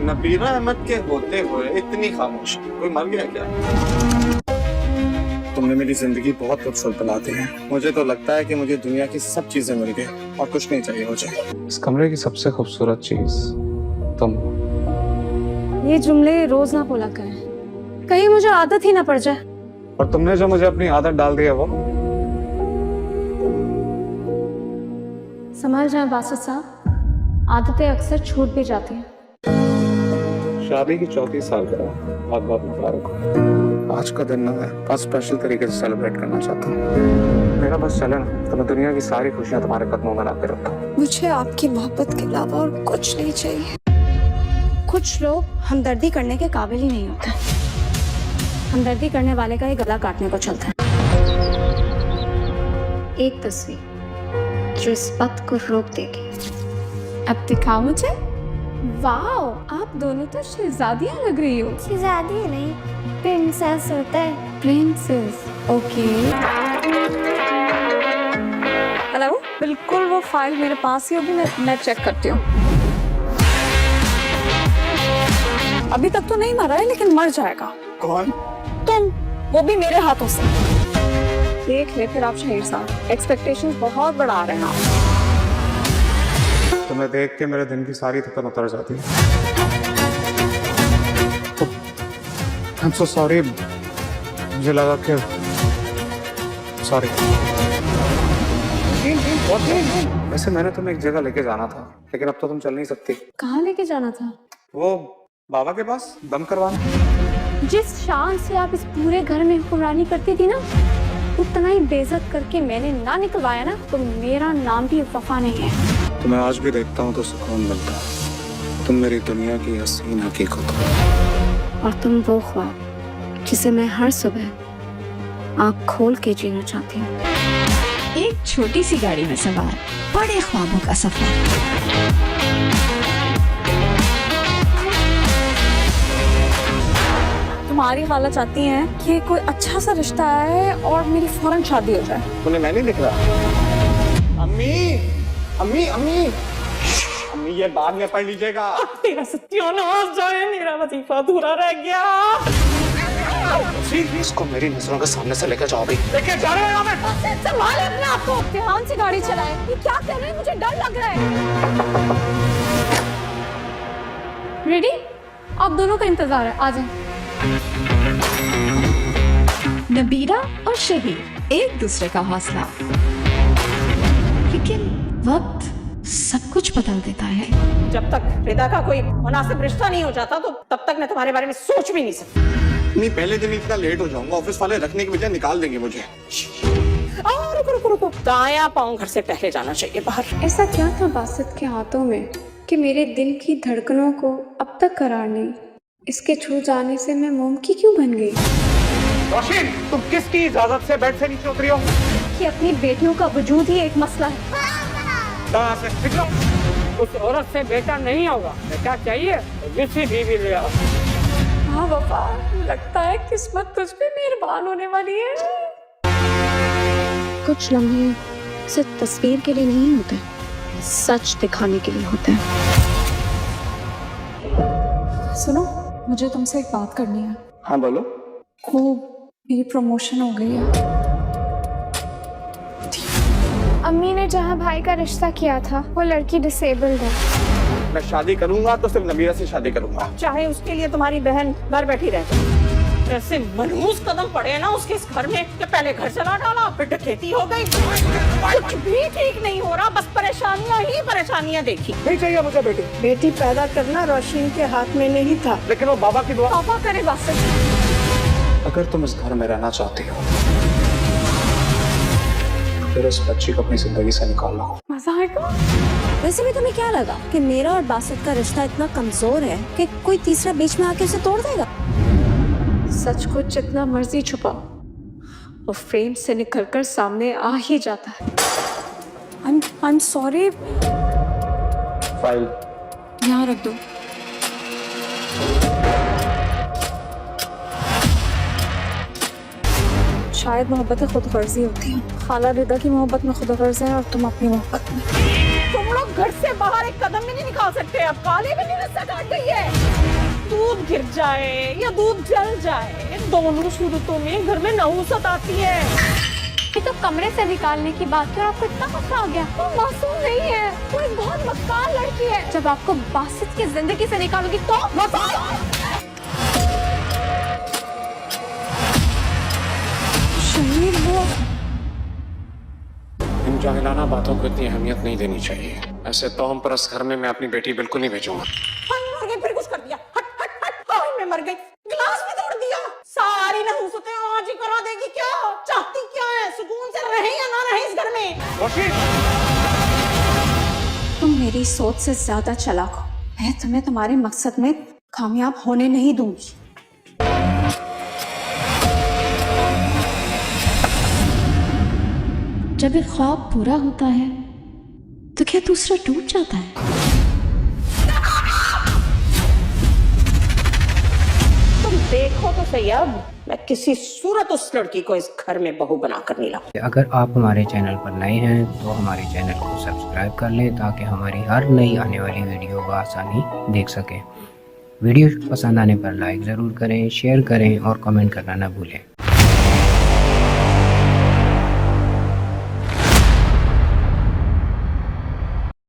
नबीरा अहमद के होते हुए इतनी खामोशी, कोई मर गया क्या? तुमने मेरी जिंदगी बहुत खूबसूरत बना दी है। मुझे तो लगता है कि मुझे दुनिया की सब चीजें मिल गई और कुछ नहीं चाहिए मुझे। इस कमरे की सबसे खूबसूरत चीज तुम। ये जुमले रोज ना बोला करें, कहीं मुझे आदत ही ना पड़ जाए। और तुमने जो मुझे अपनी आदत डाल दी है वो। संभल जाए बासित साहब, आदतें अक्सर छूट भी जाती हैं। शादी की 34 साल का बहुत बहुत मुबारक। आज का दिन ना मैं बहुत स्पेशल तरीके से सेलिब्रेट करना चाहता हूँ। मेरा बस चले ना तो मैं दुनिया की सारी खुशियाँ तुम्हारे कदमों में ला के रखता हूँ। मुझे आपकी मोहब्बत के अलावा और कुछ नहीं चाहिए। कुछ लोग हमदर्दी करने के काबिल ही नहीं होते। हमदर्दी करने वाले का ही गला काटने को चलता है। एक तस्वीर जो इस पथ को रोक देगी। अब दिखाओ मुझे। वाओ, आप दोनों तो शहजादियां लग रही हो। शहजादी नहीं, प्रिंसेस होता है। Princess, okay. हेलो, बिल्कुल वो फाइल मेरे पास ही होगी, मैं चेक करती हूँ। अभी तक तो नहीं मरा है लेकिन मर जाएगा। कौन? तुम, वो भी मेरे हाथों से। देख ले फिर आप शहीर साहब, एक्सपेक्टेशंस बहुत बढ़ा रहे हैं आप। तुम्हें देख के मेरे दिन की सारी थकन उतर जाती है। I'm so sorry। मुझे लगा कि सॉरी। वैसे मैंने तुम्हें एक जगह लेके जाना था लेकिन अब तो तुम चल नहीं सकती। कहाँ लेके जाना था? वो बाबा के पास दम करवाना। जिस शान से आप इस पूरे घर में हुक्मरानी करती थी ना, उतना ही बेइज्जत करके मैंने ना निकलवाया ना तो मेरा नाम भी वफा नहीं है। तुम्हें आज भी देखता हूँ तो सुकून मिलता है। तुम मेरी दुनिया की हसीन हकीकत हो। और तुम वो ख्वाब जिसे मैं हर सुबह आँख खोल के जीना चाहती हूँ। एक छोटी सी गाड़ी में सवार बड़े ख्वाबों का सफर। तुम्हारी खाला चाहती हैं कि कोई अच्छा सा रिश्ता आए और मेरी फौरन शादी हो जाए। तुम्हें मैं नहीं दिख रहा? अम्मी, अम्मी, अम्मी, अम्मी ये बाद में पढ़ लीजिएगा। तेरा सत्यानाश जाए, मेरा वजीफा अधूरा रह गया। इसको मेरी नजरों के सामने से लेकर जाओ भी। लेके जा रहे हो मैं। संभाले अपने आप को, ध्यान से गाड़ी चलाए। ये क्या कर रहे हैं, मुझे डर लग रहा है। रेडी? आप दोनों का इंतजार है, आ जाए। नबीरा और शहीर एक दूसरे का हौसला, लेकिन वक्त सब कुछ बदल देता है। जब तक रिदा का कोई मुनासिब रिश्ता नहीं हो जाता तो तब तक मैं तुम्हारे बारे में सोच भी नहीं सकती। नहीं, पहले दिन इतना लेट हो जाऊंगा, ऑफिस वाले रखने की बजाय निकाल देंगे मुझे। रुको रुको रुको, दायां पाँव घर से पहले जाना चाहिए बाहर। ऐसा क्या था बासित के हाथों में कि मेरे दिल की धड़कनों को अब तक करार नहीं? इसके छू जाने से मैं मोम की क्यों बन गई? रोशिन, तुम किसकी इजाजत से बेड से नीचे उतरी हो? कि अपनी बेटियों का वजूद ही एक मसला है। उस औरत से बेटा नहीं होगा, बेटा चाहिए तो दूसरी बीवी ले आओ। हाँ वफा, लगता है किस्मत तुझ पे मेहरबान होने वाली है। कुछ लम्हे सिर्फ तस्वीर के लिए नहीं होते, सच दिखाने के लिए होते हैं। सुनो, मुझे तुमसे एक बात करनी है। हाँ बोलो। वो मेरी प्रमोशन हो गई है। अम्मी ने जहाँ भाई का रिश्ता किया था वो लड़की डिसेबल्ड है। मैं शादी करूंगा तो सिर्फ नबीरा से शादी करूंगा, चाहे उसके लिए तुम्हारी बहन घर बैठी रहे। ऐसे मनहूस कदम पड़े ना उसके इस घर में कि पहले घर चला डाला फिर डकैती हो गई। कुछ भी ठीक नहीं हो रहा, बस परेशानियां ही परेशानियां देखी। नहीं चाहिए मुझे बेटी। बेटी पैदा करना रोशिन के हाथ में नहीं था, लेकिन वो बाबा की दुआ। पापा करे बस। अगर तुम इस घर में रहना चाहती हो फिर उस बच्ची को अपनी जिंदगी से निकालो। मजा आएगा। वैसे भी तुम्हें क्या लगा कि मेरा और बासित का रिश्ता इतना कमजोर है कि कोई तीसरा बीच में आके उसे तोड़ देगा? सच को जितना मर्जी छुपाओ वो फ्रेम से निकलकर सामने आ ही जाता है। I'm sorry। फाइल यहाँ रख दो। शायद मोहब्बतें खुद गर्जी होती हैं। खाला रिदा की मोहब्बत में खुद गर्ज है और तुम अपनी मोहब्बत में। तुम लोग घर से बाहर एक कदम भी नहीं निकाल सकते। अब काले भी नहीं रस्सा काट गई है। दूध गिर जाए या दूध जल जाए, दोनों सूरतों में घर में नहुसत आती है। ये तो कमरे से निकालने की बात है और आपको इतना गुस्सा आ गया। वो मासूम नहीं है, वो एक बहुत मक्कार लड़की है। जब आपको बासित की जिंदगी से निकालूंगी तो शहीद वो। इन जाहिलाना बातों को इतनी अहमियत नहीं देनी चाहिए। ऐसे तोहम परस्त घर में मैं अपनी बेटी बिल्कुल नहीं भेजूंगा। हाय मर गई, फिर कुछ कर दिया। हट हट हट, हाय मैं मर गई, गिलास भी तोड़ दिया। सारी नहुसतें आज ही करा देगी क्या? चाहती क्या है? सुकून से रहे या ना रहे इस घर में? तुम मेरी सोच से ज्यादा चालाक हो। मैं तुम्हें तुम्हारे मकसद में कामयाब होने नहीं दूंगी। जब एक ख्वाब पूरा होता है तो क्या दूसरा टूट जाता है? तुम देखो तो सही, अब मैं किसी सूरत उस लड़की को इस घर में बहू बना कर नहीं लाऊं। अगर आप हमारे चैनल पर नए हैं तो हमारे चैनल को सब्सक्राइब कर लें ताकि हमारी हर नई आने वाली वीडियो को आसानी देख सकें। वीडियो पसंद आने पर लाइक ज़रूर करें, शेयर करें और कमेंट करना ना भूलें।